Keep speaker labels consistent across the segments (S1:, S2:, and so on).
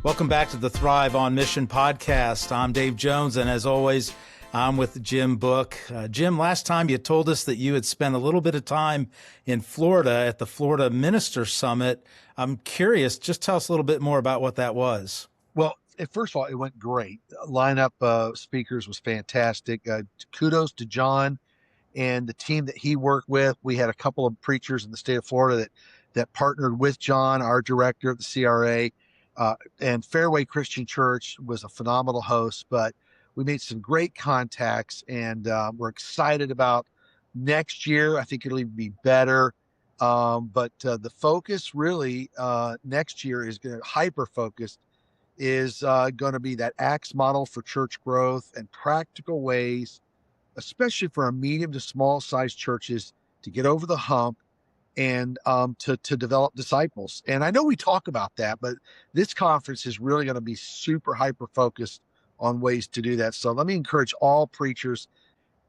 S1: Welcome back to the Thrive on Mission podcast. I'm Dave Jones, and as always, I'm with Jim Book. Jim, last time you told us that you had spent a little bit of time in Florida at the Florida Minister Summit. I'm curious, just tell us a little bit more about what that was.
S2: Well, first of all, it went great. Lineup of speakers was fantastic. Kudos to John and the team that he worked with. We had a couple of preachers in the state of Florida that partnered with John, our director of the CRA. And Fairway Christian Church was a phenomenal host, but we made some great contacts, and we're excited about next year. I think it'll even be better. But the focus really next year is going to hyper-focused is going to be that ACTS model for church growth and practical ways, especially for our medium to small size churches, to get over the hump and to develop disciples. And I know we talk about that, but this conference is really going to be super hyper focused on ways to do that. So let me encourage all preachers.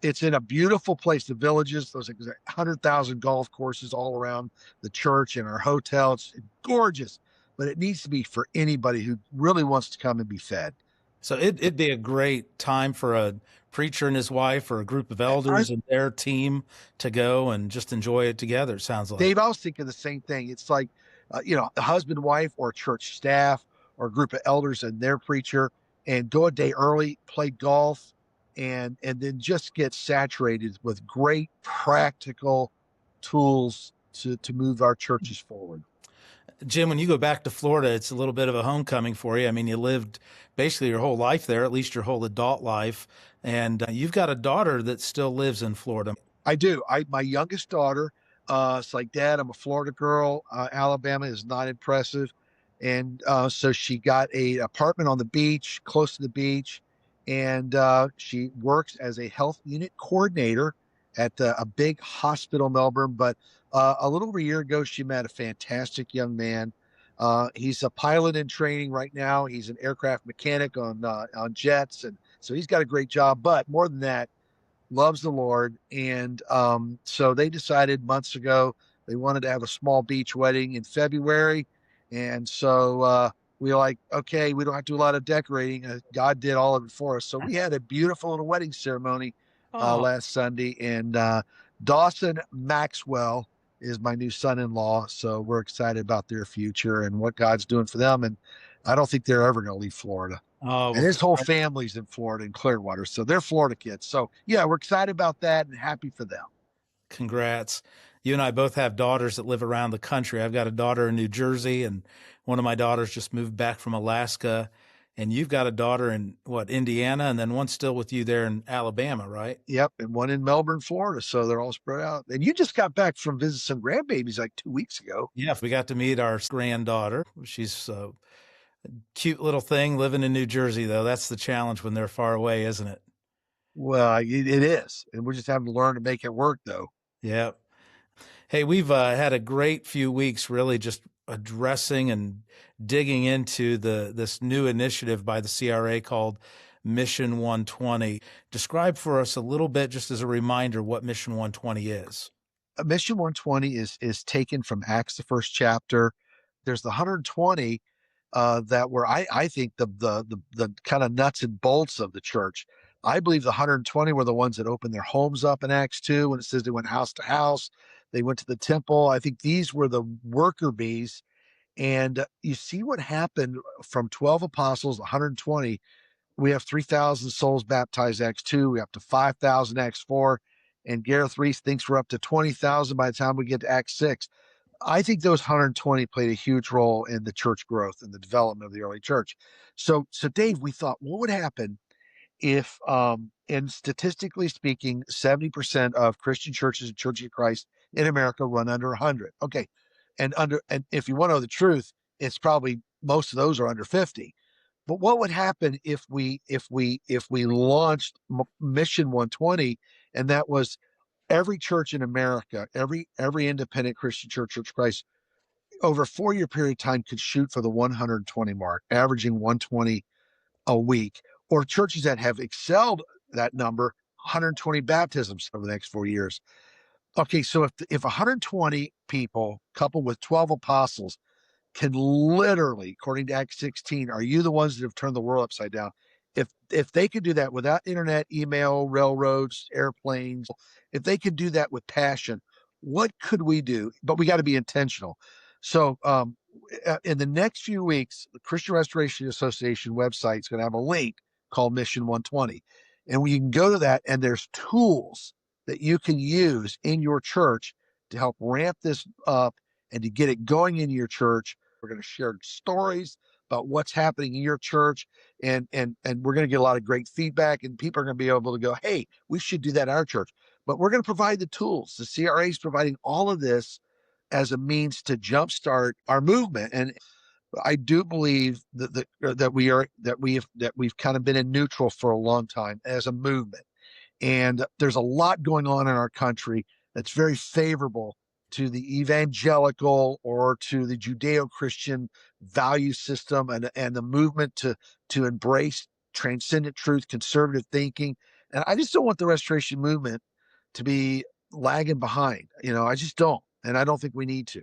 S2: It's in a beautiful place, the Villages. There's 100,000 golf courses all around the church and our hotel. It's gorgeous, but it needs to be for anybody who really wants to come and be fed.
S1: So it'd be a great time for a preacher and his wife or a group of elders and their team to go and just enjoy it together, sounds like.
S2: Dave, I was thinking the same thing. It's like, the husband, wife, or church staff or a group of elders and their preacher, and go a day early, play golf, and then just get saturated with great practical tools to move our churches forward.
S1: Jim, when you go back to Florida, it's a little bit of a homecoming for you. I mean, you lived basically your whole life there, at least your whole adult life. And you've got a daughter that still lives in Florida.
S2: I do. My youngest daughter, it's like, Dad, I'm a Florida girl. Alabama is not impressive. And so she got an apartment on the beach, close to the beach. And she works as a health unit coordinator at a big hospital in Melbourne. But a little over a year ago, she met a fantastic young man. He's a pilot in training right now. He's an aircraft mechanic on jets. And so he's got a great job. But more than that, loves the Lord. And so they decided months ago they wanted to have a small beach wedding in February. And so we were like, okay, we don't have to do a lot of decorating. God did all of it for us. So we had a beautiful little wedding ceremony last Sunday. And Dawson Maxwell is my new son-in-law. So we're excited about their future and what God's doing for them. And I don't think they're ever going to leave Florida. And his whole family's in Florida, in Clearwater. So they're Florida kids. So yeah, we're excited about that and happy for them.
S1: Congrats. You and I both have daughters that live around the country. I've got a daughter in New Jersey, and one of my daughters just moved back from Alaska. And you've got a daughter in Indiana, and then one still with you there in Alabama, right?
S2: Yep. And one in Melbourne, Florida. So they're all spread out. And you just got back from visiting some grandbabies like 2 weeks ago.
S1: Yeah, we got to meet our granddaughter. She's a cute little thing living in New Jersey, though. That's the challenge when they're far away, isn't it?
S2: Well, it is. And we're just having to learn to make it work, though.
S1: Yeah. Hey, we've had a great few weeks really just addressing and digging into this new initiative by the CRA called Mission 120. Describe for us a little bit, just as a reminder, what Mission 120 is.
S2: Mission 120 is taken from Acts, the first chapter. There's the 120 that were, I think, the kind of nuts and bolts of the church. I believe the 120 were the ones that opened their homes up in Acts 2 when it says they went house to house. They went to the temple. I think these were the worker bees. And you see what happened from 12 apostles, 120. We have 3,000 souls baptized Acts 2. We have up to 5,000 Acts 4. And Gareth Reese thinks we're up to 20,000 by the time we get to Acts 6. I think those 120 played a huge role in the church growth and the development of the early church. So Dave, we thought, what would happen if, and statistically speaking, 70% of Christian churches and Church of Christ in America run under 100. Okay. And if you want to know the truth, it's probably most of those are under 50. But what would happen if we launched Mission 120, and that was every church in America, every independent Christian church, Church of Christ, over a 4-year period of time could shoot for the 120 mark, averaging 120 a week, or churches that have excelled that number, 120 baptisms over the next 4 years. Okay, so if 120 people coupled with 12 apostles can literally, according to Acts 16, are you the ones that have turned the world upside down? If they could do that without internet, email, railroads, airplanes, if they could do that with passion, what could we do? But we got to be intentional. So in the next few weeks, the Christian Restoration Association website is going to have a link called Mission 120. And we can go to that, and there's tools that you can use in your church to help ramp this up and to get it going in your church. We're going to share stories about what's happening in your church, and we're going to get a lot of great feedback, and people are going to be able to go, hey, we should do that in our church. But we're going to provide the tools. The CRA is providing all of this as a means to jumpstart our movement. And I do believe that we've kind of been in neutral for a long time as a movement. And there's a lot going on in our country that's very favorable to the evangelical or to the Judeo-Christian value system, and the movement to embrace transcendent truth, conservative thinking. And I just don't want the restoration movement to be lagging behind. I just don't. And I don't think we need to.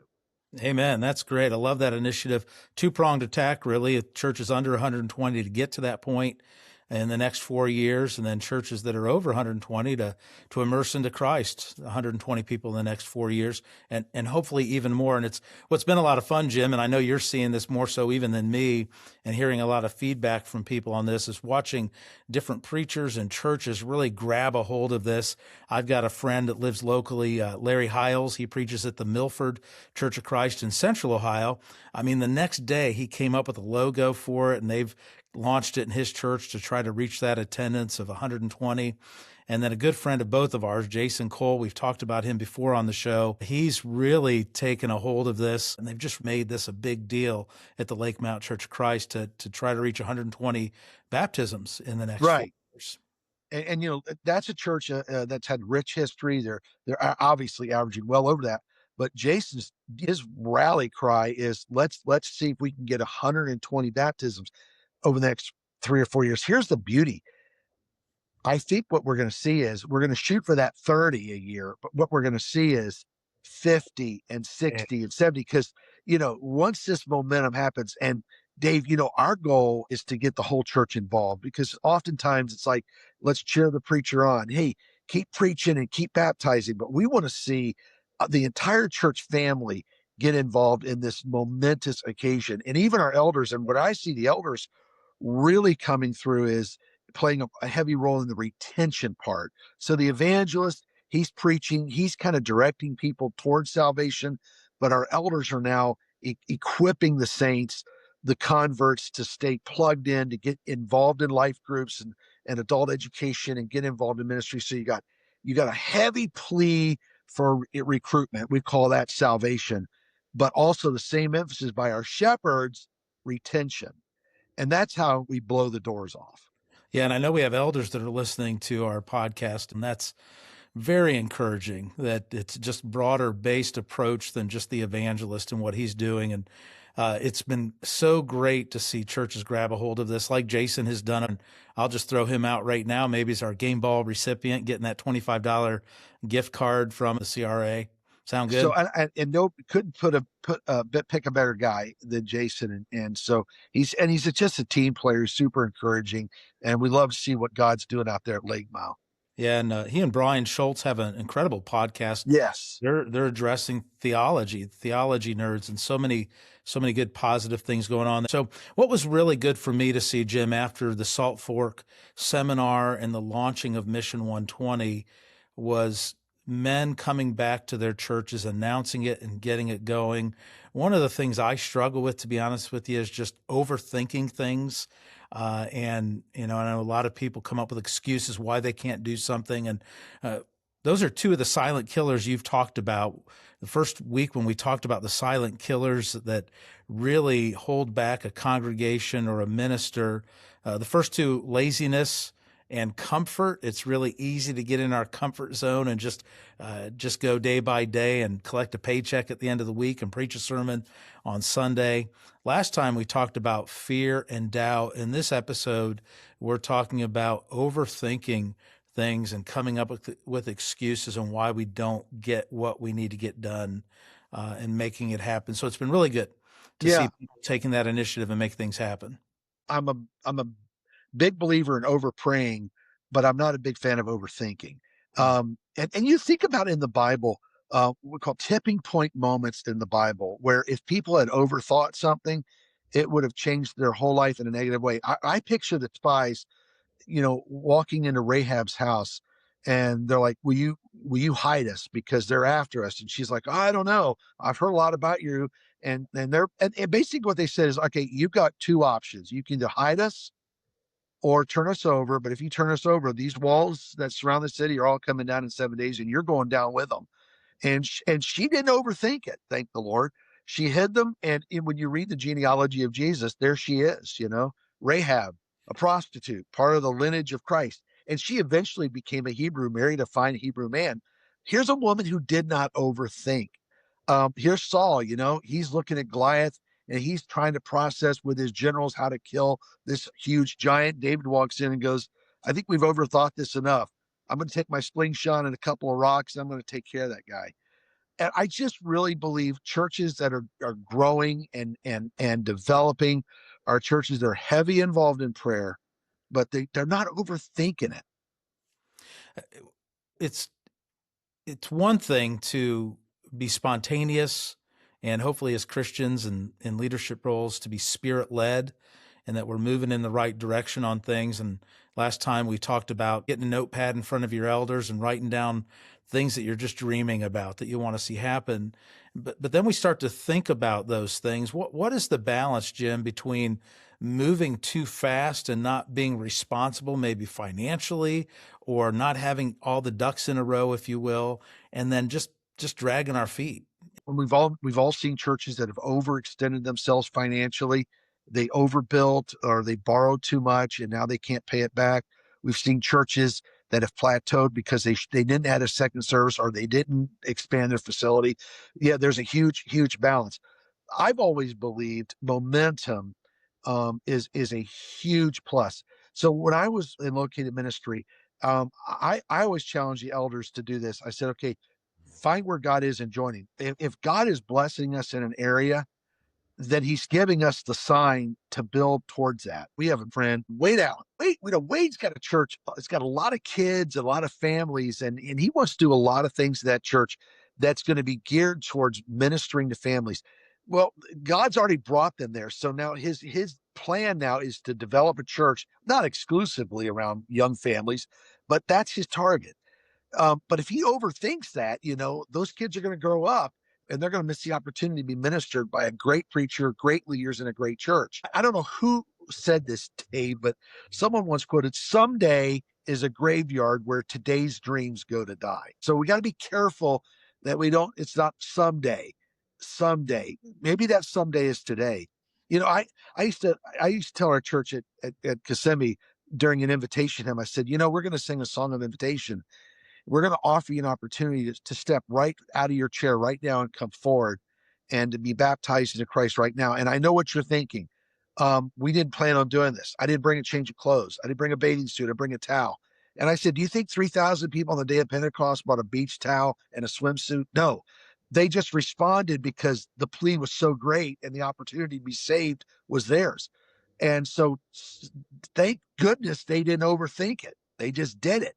S1: Amen. That's great. I love that initiative. Two-pronged attack, really. A church is under 120 to get to that point in the next 4 years, and then churches that are over 120 to immerse into Christ, 120 people in the next 4 years, and hopefully even more. And it's what's been a lot of fun, Jim, and I know you're seeing this more so even than me, and hearing a lot of feedback from people on this, is watching different preachers and churches really grab a hold of this. I've got a friend that lives locally, Larry Hiles. He preaches at the Milford Church of Christ in Central Ohio. I mean, the next day he came up with a logo for it, and they've launched it in his church to try to reach that attendance of 120. And then a good friend of both of ours, Jason Cole, we've talked about him before on the show. He's really taken a hold of this, and they've just made this a big deal at the Lake Mount Church of Christ to try to reach 120 baptisms in the next 4 years.
S2: And that's a church that's had rich history. They're obviously averaging well over that. But his rally cry is let's see if we can get 120 baptisms over the next 3 or 4 years. Here's the beauty. I think what we're going to see is we're going to shoot for that 30 a year, but what we're going to see is 50 and 60 and 70, because, once this momentum happens, and Dave, our goal is to get the whole church involved, because oftentimes it's like, let's cheer the preacher on. Hey, keep preaching and keep baptizing. But we want to see the entire church family get involved in this momentous occasion. And even our elders, and what I see the elders really coming through is playing a heavy role in the retention part. So the evangelist, he's preaching, he's kind of directing people towards salvation, but our elders are now equipping the saints, the converts, to stay plugged in, to get involved in life groups and adult education, and get involved in ministry. So you got a heavy plea for recruitment. We call that salvation, but also the same emphasis by our shepherds, retention. And that's how we blow the doors off.
S1: Yeah, and I know we have elders that are listening to our podcast, and that's very encouraging, that it's just broader based approach than just the evangelist and what he's doing. And it's been so great to see churches grab a hold of this, like Jason has done. And I'll just throw him out right now. Maybe he's our game ball recipient, getting that $25 gift card from the CRA. Sound good?
S2: So and no, couldn't pick a better guy than Jason, and so he's just a team player, super encouraging, and we love to see what God's doing out there at Lake Mount.
S1: Yeah, and he and Brian Schultz have an incredible podcast.
S2: Yes,
S1: they're addressing theology nerds, and so many good positive things going on. So what was really good for me to see, Jim, after the Salt Fork seminar and the launching of Mission 120 was men coming back to their churches, announcing it and getting it going. One of the things I struggle with, to be honest with you, is just overthinking things. And I know a lot of people come up with excuses why they can't do something. And those are two of the silent killers you've talked about. The first week when we talked about the silent killers that really hold back a congregation or a minister, the first two, laziness and comfort. It's really easy to get in our comfort zone and just go day by day and collect a paycheck at the end of the week and preach a sermon on Sunday. Last time we talked about fear and doubt. In this episode, we're talking about overthinking things and coming up with excuses on why we don't get what we need to get done and making it happen. So it's been really good. to see
S2: Yeah,
S1: people taking that initiative and make things happen.
S2: I'm a big believer in over praying, but I'm not a big fan of overthinking.
S1: Mm.
S2: And you think about in the Bible, what we call tipping point moments in the Bible, where if people had overthought something, it would have changed their whole life in a negative way. I picture the spies, walking into Rahab's house, and they're like, will you hide us because they're after us? And she's like, I don't know. I've heard a lot about you. And basically what they said is, okay, you've got two options. You can either hide us or turn us over. But if you turn us over, these walls that surround the city are all coming down in 7 days, and you're going down with them. And she didn't overthink it, thank the Lord. She hid them, and when you read the genealogy of Jesus, there she is, Rahab, a prostitute, part of the lineage of Christ. And she eventually became a Hebrew, married a fine Hebrew man. Here's a woman who did not overthink. Here's Saul, he's looking at Goliath, and he's trying to process with his generals how to kill this huge giant. David walks in and goes, I think we've overthought this enough. I'm going to take my slingshot and a couple of rocks. And I'm going to take care of that guy. And I just really believe churches that are growing and developing are churches that are heavy involved in prayer, but they're not overthinking it.
S1: It's it's one thing to be spontaneous and hopefully as Christians and in leadership roles to be spirit led and that we're moving in the right direction on things. And last time we talked about getting a notepad in front of your elders and writing down things that you're just dreaming about that you want to see happen. But then we start to think about those things. What is the balance, Jim, between moving too fast and not being responsible, maybe financially, or not having all the ducks in a row, if you will, and then just dragging our feet?
S2: When we've all seen churches that have overextended themselves financially. They overbuilt or they borrowed too much and now they can't pay it back. We've seen churches that have plateaued because they didn't add a second service or they didn't expand their facility. Yeah, there's a huge balance. I've always believed momentum is a huge plus. So when I was in located ministry, I always challenge the elders to do this. I said, okay, find where God is and joining. If God is blessing us in an area, then he's giving us the sign to build towards that. We have a friend, Wade Allen. Wade's got a church. It's got a lot of kids, a lot of families, and he wants to do a lot of things in that church that's going to be geared towards ministering to families. Well, God's already brought them there. So now his plan now is to develop a church, not exclusively around young families, but that's his target. But if he overthinks that, those kids are going to grow up and they're going to miss the opportunity to be ministered by a great preacher, great leaders in a great church. I don't know who said this, Dave, but someone once quoted, someday is a graveyard where today's dreams go to die. So we got to be careful that it's not someday. Maybe that someday is today. I used to tell our church at Kissimmee during an invitation hymn, I said, we're going to sing a song of invitation. We're going to offer you an opportunity to step right out of your chair right now and come forward and to be baptized into Christ right now. And I know what you're thinking. We didn't plan on doing this. I didn't bring a change of clothes. I didn't bring a bathing suit. I bring a towel. And I said, do you think 3,000 people on the day of Pentecost bought a beach towel and a swimsuit? No. They just responded because the plea was so great and the opportunity to be saved was theirs. And so thank goodness they didn't overthink it. They just did it.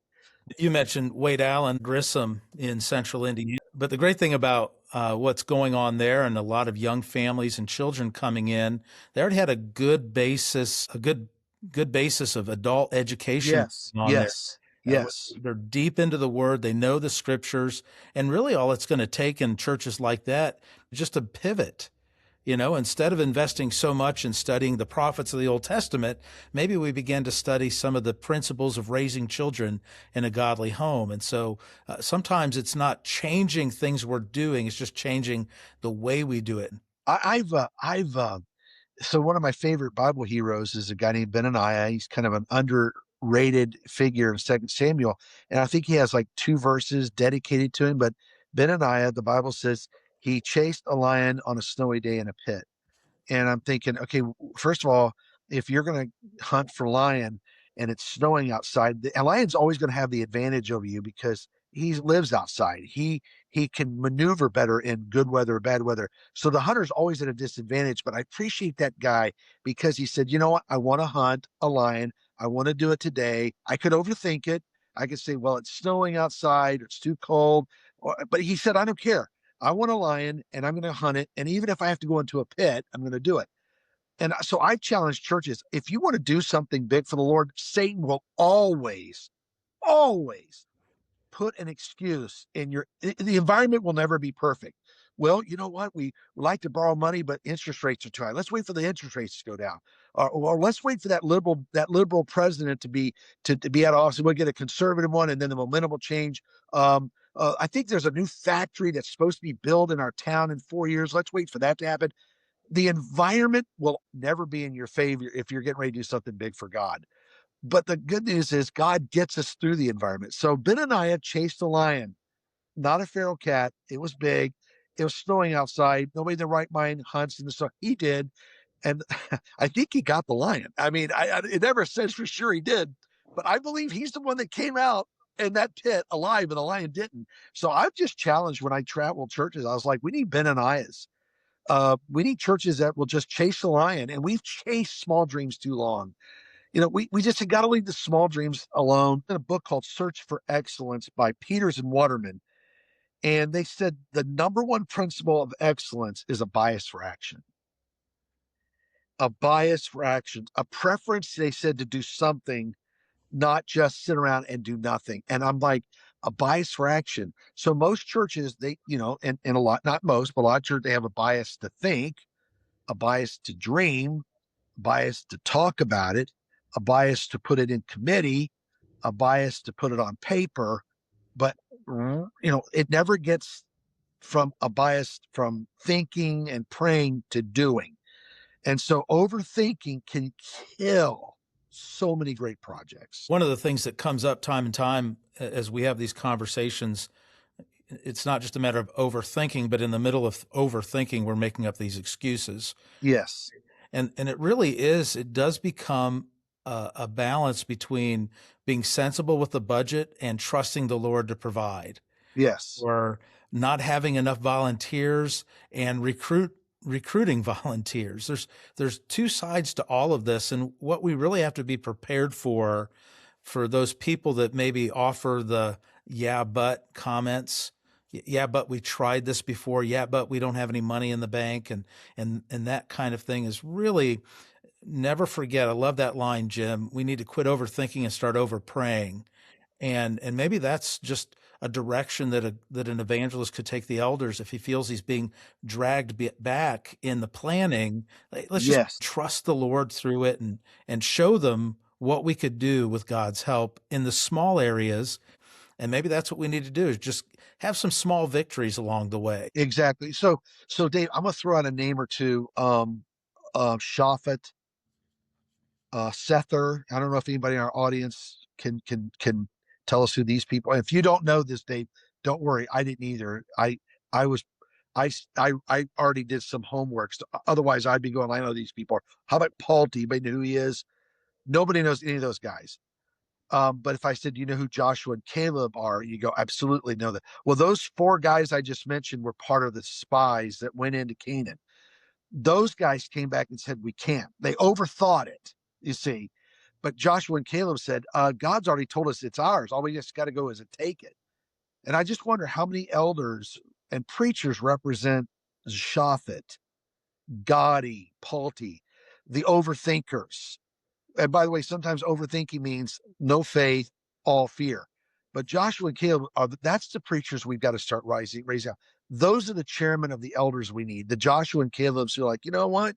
S1: You mentioned Wade Allen Grissom in Central Indiana, but the great thing about what's going on there and a lot of young families and children coming in, they already had a good basis of adult education
S2: Yes,
S1: on there.
S2: yes, yes.
S1: They're deep into the word. They know the scriptures, and really all it's going to take in churches like that is just a pivot. Instead of investing so much in studying the prophets of the Old Testament, maybe we begin to study some of the principles of raising children in a godly home. And so sometimes it's not changing things we're doing, it's just changing the way we do it.
S2: I've so one of my favorite Bible heroes is a guy named Benaniah. He's kind of an underrated figure in Second Samuel, and I think he has like two verses dedicated to him. But Benaniah, the Bible says he chased a lion on a snowy day in a pit. And I'm thinking, okay, first of all, if you're going to hunt for lion and it's snowing outside, the lion's always going to have the advantage over you because he lives outside. He can maneuver better in good weather or bad weather. So the hunter's always at a disadvantage. But I appreciate that guy because he said, you know what? I want to hunt a lion. I want to do it today. I could overthink it. I could say, well, it's snowing outside, it's too cold. But he said, I don't care. I want a lion and I'm going to hunt it. And even if I have to go into a pit, I'm going to do it. And so I challenge churches, if you want to do something big for the Lord, Satan will always put an excuse in your, the environment will never be perfect. Well, you know what? We like to borrow money, but interest rates are too high. Let's wait for the interest rates to go down. Or let's wait for that liberal president to be out of office. We'll get a conservative one, and then the momentum will change. I think there's a new factory that's supposed to be built in our town in 4 years. Let's wait for that to happen. The environment will never be in your favor if you're getting ready to do something big for God. But the good news is God gets us through the environment. So Benaniah chased a lion, not a feral cat. It was big. It was snowing outside. Nobody in their right mind hunts in the snow. He did. And I think he got the lion. I mean, it never says for sure he did, but I believe he's the one that came out in that pit alive and the lion didn't. So I've just challenged when I travel churches. I was like, we need Benaniahs. We need churches that will just chase the lion. And we've chased small dreams too long. We just got to leave the small dreams alone. In a book called Search for Excellence by Peters and Waterman. And they said the number one principle of excellence is a bias for action. A bias for action, a preference, they said, to do something, not just sit around and do nothing. And I'm like, a bias for action. So most churches, and a lot, not most, but a lot of churches, they have a bias to think, a bias to dream, a bias to talk about it, a bias to put it in committee, a bias to put it on paper. But, it never gets from a bias from thinking and praying to doing. And so overthinking can kill so many great projects.
S1: One of the things that comes up time and time as we have these conversations, it's not just a matter of overthinking, but in the middle of overthinking, we're making up these excuses.
S2: Yes.
S1: And it really is, it does become a balance between being sensible with the budget and trusting the Lord to provide.
S2: Yes.
S1: Or not having enough volunteers and recruiting volunteers. There's two sides to all of this, and what we really have to be prepared for those people that maybe offer the yeah but comments. Yeah, but we tried this before. Yeah, but we don't have any money in the bank, and that kind of thing is really, never forget. I love that line, Jim. We need to quit overthinking and start over praying. And maybe that's just a direction that an evangelist could take the elders if he feels he's being dragged back in the planning. Let's just
S2: Yes.
S1: trust the Lord through it and show them what we could do with God's help in the small areas. And maybe that's what we need to do, is just have some small victories along the way.
S2: Exactly. So Dave, I'm gonna throw out a name or two. Shaphat, Sether. I don't know if anybody in our audience can tell us who these people. If you don't know this, Dave, don't worry. I didn't either. I was I already did some homework. So otherwise, I'd be going, I know these people. How about Paul T? Anybody know who he is? Nobody knows any of those guys. But if I said, you know who Joshua and Caleb are, you go, absolutely know that. Well, those four guys I just mentioned were part of the spies that went into Canaan. Those guys came back and said, we can't. They overthought it, you see. But Joshua and Caleb said, God's already told us it's ours. All we just got to go is to take it. And I just wonder how many elders and preachers represent Shaphat, Gotti, Palti, the overthinkers. And by the way, sometimes overthinking means no faith, all fear. But Joshua and Caleb that's the preachers we've got to start raising up. Those are the chairmen of the elders we need. The Joshua and Caleb's who are like, you know what?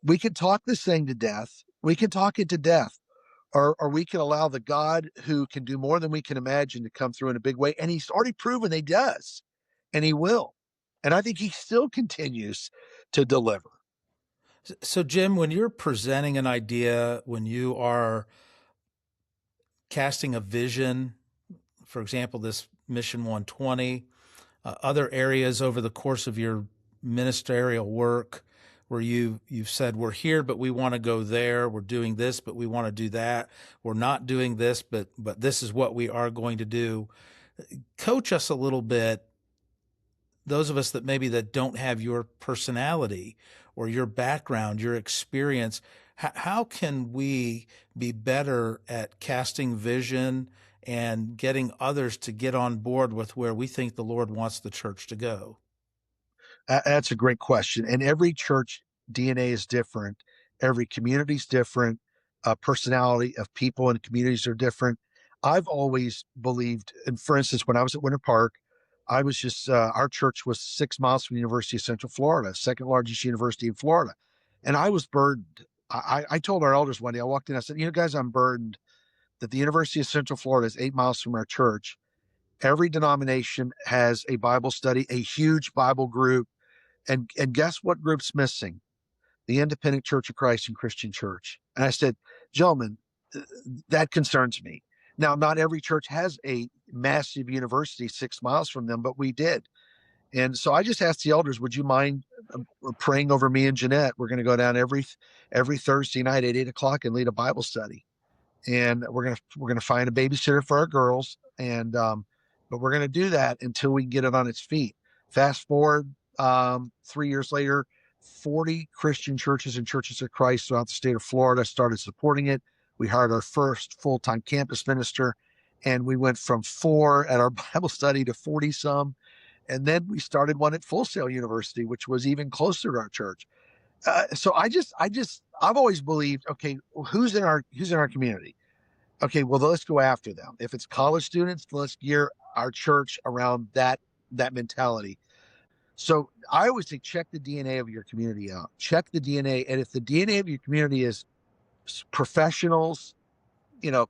S2: We can talk this thing to death. We can talk it to death. Or we can allow the God who can do more than we can imagine to come through in a big way. And he's already proven he does. And he will. And I think he still continues to deliver.
S1: So, Jim, when you're presenting an idea, when you are casting a vision, for example, this Mission 120, other areas over the course of your ministerial work where you've said, we're here, but we want to go there. We're doing this, but we want to do that. We're not doing this, but this is what we are going to do. Coach us a little bit, those of us that maybe that don't have your personality or your background, your experience. How can we be better at casting vision and getting others to get on board with where we think the Lord wants the church to go?
S2: That's a great question. And every church DNA is different. Every community is different. Personality of people and communities are different. I've always believed, and for instance, when I was at Winter Park, I was just, our church was 6 miles from the University of Central Florida, second largest university in Florida. And I was burdened. I told our elders one day, I walked in, I said, guys, I'm burdened that the University of Central Florida is 8 miles from our church. Every denomination has a Bible study, a huge Bible group, and guess what group's missing? The Independent Church of Christ and Christian Church. And I said, gentlemen, that concerns me. Now, not every church has a massive university 6 miles from them, but we did. And so I just asked the elders, would you mind praying over me and Jeanette? We're going to go down every Thursday night at 8 o'clock and lead a Bible study, and we're gonna find a babysitter for our girls, and but we're gonna do that until we get it on its feet. Fast forward 3 years later, 40 Christian churches and churches of Christ throughout the state of Florida started supporting it. We hired our first full-time campus minister, and we went from 4 at our Bible study to 40 some. And then we started one at Full Sail University, which was even closer to our church. So I've always believed, okay, who's in our community? Okay, well, let's go after them. If it's college students, let's gear our church around that mentality. So I always say, check the DNA of your community out. Check the DNA, and if the DNA of your community is professionals,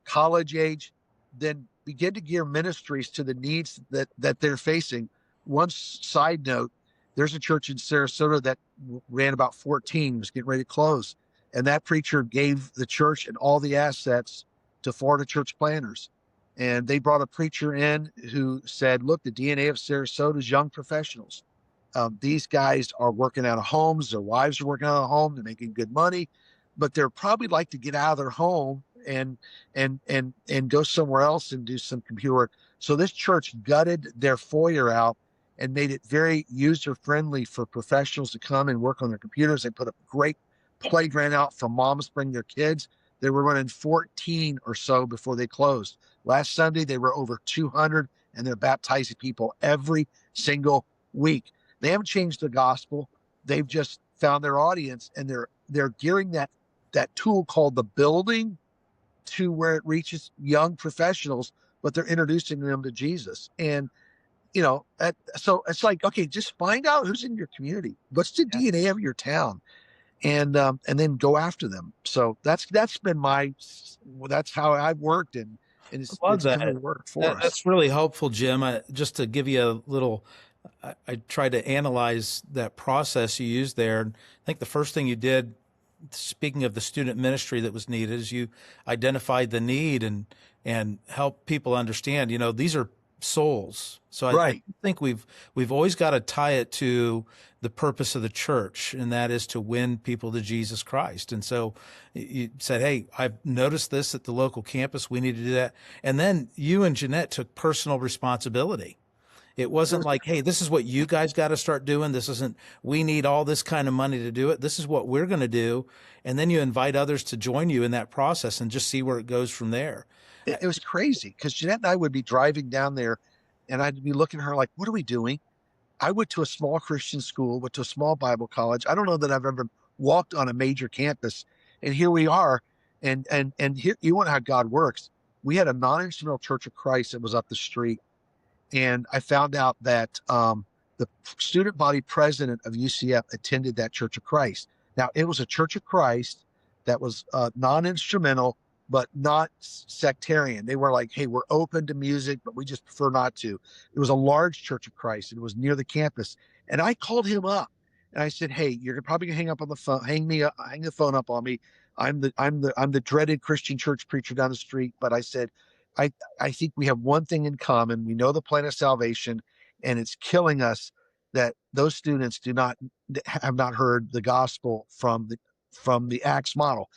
S2: college age, then begin to gear ministries to the needs that they're facing. One side note, there's a church in Sarasota that ran about 14, was getting ready to close. And that preacher gave the church and all the assets to Florida church planners. And they brought a preacher in who said, look, the DNA of Sarasota is young professionals. These guys are working out of homes. Their wives are working out of home. They're making good money, but they're probably like to get out of their home and go somewhere else and do some computer work. So this church gutted their foyer out and made it very user friendly for professionals to come and work on their computers. They put a great playground out for moms to bring their kids. They were running 14 or so before they closed. Last Sunday, they were over 200, and they're baptizing people every single week. They haven't changed the gospel. They've just found their audience, and they're gearing that tool called the building to where it reaches young professionals, but they're introducing them to Jesus. And so it's like, okay, just find out who's in your community. What's the
S1: Yeah.
S2: DNA of your town? And then go after them. So that's been that's how I've worked, and
S1: I love
S2: it's clearly
S1: that.
S2: worked for us.
S1: That's really helpful, Jim. Just to give you a little, I tried to analyze that process you used there. And I think the first thing you did, speaking of the student ministry that was needed, is you identified the need and help people understand. These are souls. So I
S2: Right.
S1: think we've always got to tie it to the purpose of the church, and that is to win people to Jesus Christ. And so you said, "Hey, I've noticed this at the local campus. We need to do that." And then you and Jeanette took personal responsibility. It
S2: It
S1: wasn't
S2: was
S1: like, hey, this is what you guys got to start doing. This isn't, we need all this kind of money to do it. This is what we're going to do. And then you invite others to join you in that process and just see where it goes from there.
S2: it was crazy because Jeanette and I would be driving down there, and I'd be looking at her like, "What are we doing?" I went to a small Christian school, went to a small Bible college. I don't know that I've ever walked on a major campus, and here we are. And here, you want how God works. We had a non-instrumental Church of Christ that was up the street, and I found out that the student body president of UCF attended that Church of Christ. Now, it was a Church of Christ that was non-instrumental, but not sectarian. They were like, hey, we're open to music, but we just prefer not to. It was a large Church of Christ, and it was near the campus. And I called him up, and I said, hey, you're probably gonna hang up on the phone, hang the phone up on me. I'm the dreaded Christian church preacher down the street, but I said, I I think we have one thing in common. We know the plan of salvation, and it's killing us that those students have not heard the gospel from the Acts model.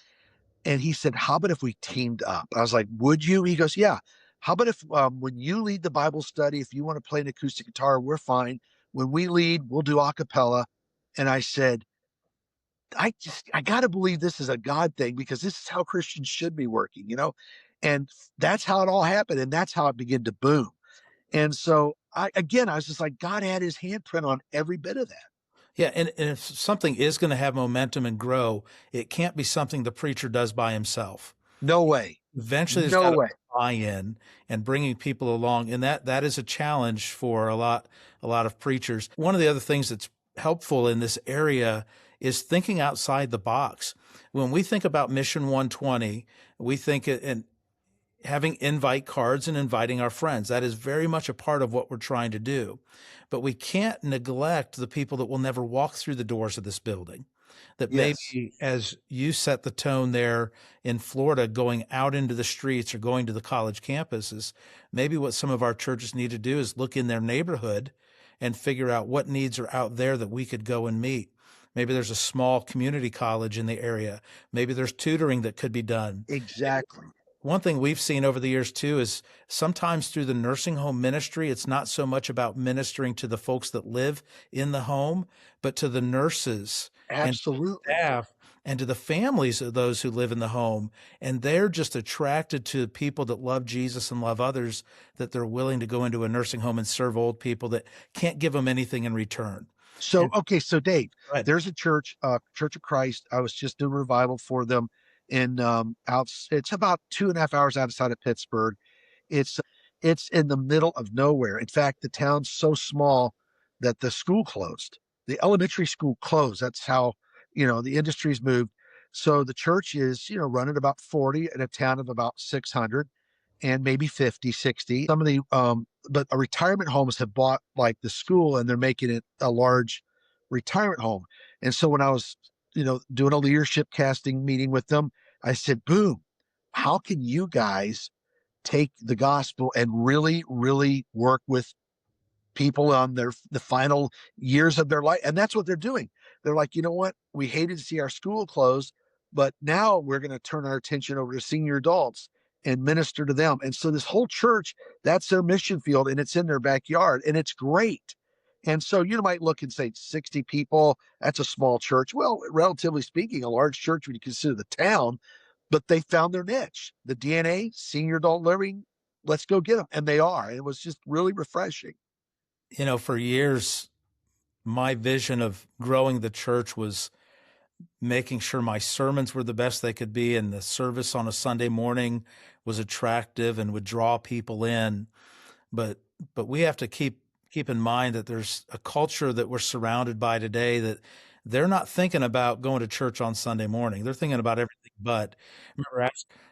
S2: And he said, how about if we teamed up? I was like, would you? He goes, yeah. How about if when you lead the Bible study, if you want to play an acoustic guitar, we're fine. When we lead, we'll do a cappella. And I said, I got to believe this is a God thing because this is how Christians should be working, you know? And that's how it all happened. And that's how it began to boom. And so I was just like, God had his handprint on every bit of that.
S1: Yeah, and if something is going to have momentum and grow, it can't be something the preacher does by himself.
S2: No way.
S1: Eventually, there's got
S2: No
S1: to
S2: way.
S1: be buy-in and bringing people along, and that is a challenge for a lot of preachers. One of the other things that's helpful in this area is thinking outside the box. When we think about Mission 120, we think and having invite cards and inviting our friends. That is very much a part of what we're trying to do. But we can't neglect the people that will never walk through the doors of this building. That
S2: Yes,
S1: maybe as you set the tone there in Florida, going out into the streets or going to the college campuses, maybe what some of our churches need to do is look in their neighborhood and figure out what needs are out there that we could go and meet. Maybe there's a small community college in the area. Maybe there's tutoring that could be done.
S2: exactly.
S1: One thing we've seen over the years too is sometimes through the nursing home ministry, it's not so much about ministering to the folks that live in the home, but to the nurses and to the
S2: Absolutely.
S1: staff and to the families of those who live in the home. And they're just attracted to people that love Jesus and love others, that they're willing to go into a nursing home and serve old people that can't give them anything in return.
S2: So,
S1: And
S2: okay, so Dave,
S1: but
S2: there's a church, Church of Christ. I was just doing revival for them in it's about 2.5 hours outside of Pittsburgh. It's it's in the middle of nowhere. In fact, the town's so small that the school closed. The elementary school closed. That's how, the industry's moved. So the church is, running about 40 in a town of about 600 and maybe 50, 60. Some of the but a retirement homes have bought like the school and they're making it a large retirement home. And so when I was, doing a leadership casting meeting with them, I said, boom, how can you guys take the gospel and really, really work with people on the final years of their life? And that's what they're doing. They're like, you know what, we hated to see our school close, but now we're going to turn our attention over to senior adults and minister to them. And so this whole church, that's their mission field, and it's in their backyard, and it's great. And so you might look and say 60 people, that's a small church. Well, relatively speaking, a large church when you consider the town, but they found their niche. The DNA, senior adult living, let's go get them. And they are. And it was just really refreshing.
S1: for years, my vision of growing the church was making sure my sermons were the best they could be and the service on a Sunday morning was attractive and would draw people in. But we have to keep in mind that there's a culture that we're surrounded by today that they're not thinking about going to church on Sunday morning. They're thinking about everything but. Remember,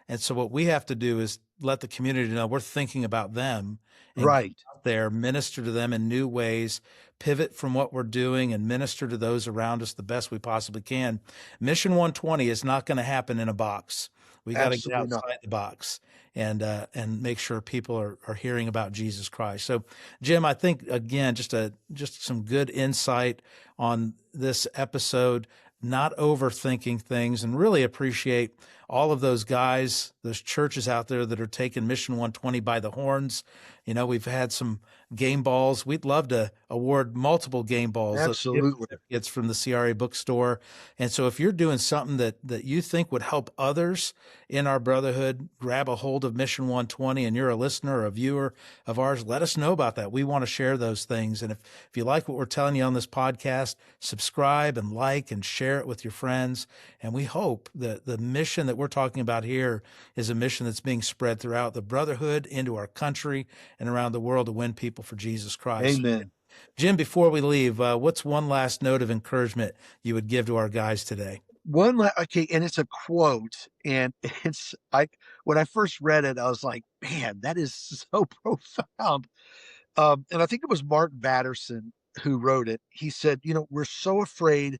S1: and so what we have to do is let the community know we're thinking about them and get
S2: Right.
S1: out there, minister to them in new ways, pivot from what we're doing and minister to those around us the best we possibly can. Mission 120 is not going to happen in a box. We got to get
S2: Absolutely not.
S1: outside the box and make sure people are hearing about Jesus Christ. So, Jim, I think again, just some good insight on this episode. Not overthinking things, and really appreciate all of those guys, those churches out there that are taking Mission 120 by the horns. We've had some game balls. We'd love to award multiple game balls, those gift
S2: Absolutely.
S1: certificates from the CRA bookstore. And so if you're doing something that you think would help others in our brotherhood, grab a hold of Mission 120 and you're a listener or a viewer of ours, let us know about that. We want to share those things. And if you like what we're telling you on this podcast, subscribe and like and share it with your friends. And we hope that the mission that we're talking about here is a mission that's being spread throughout the brotherhood, into our country, and around the world to win people for Jesus Christ.
S2: Amen.
S1: Jim, before we leave, what's one last note of encouragement you would give to our guys today?
S2: Okay, and it's a quote, and it's like when I first read it, I was like, man, that is so profound. And I think it was Mark Batterson who wrote it. He said, we're so afraid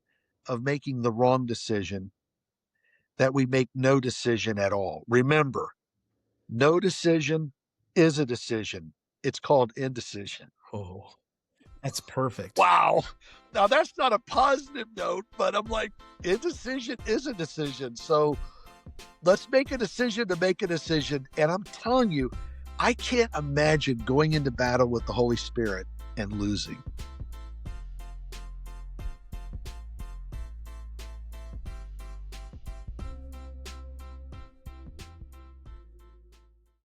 S2: of making the wrong decision that we make no decision at all. Remember, no decision is a decision. It's called indecision.
S1: Oh, that's perfect.
S2: Wow. Now that's not a positive note, but I'm like, indecision is a decision. So let's make a decision to make a decision. And I'm telling you, I can't imagine going into battle with the Holy Spirit and losing.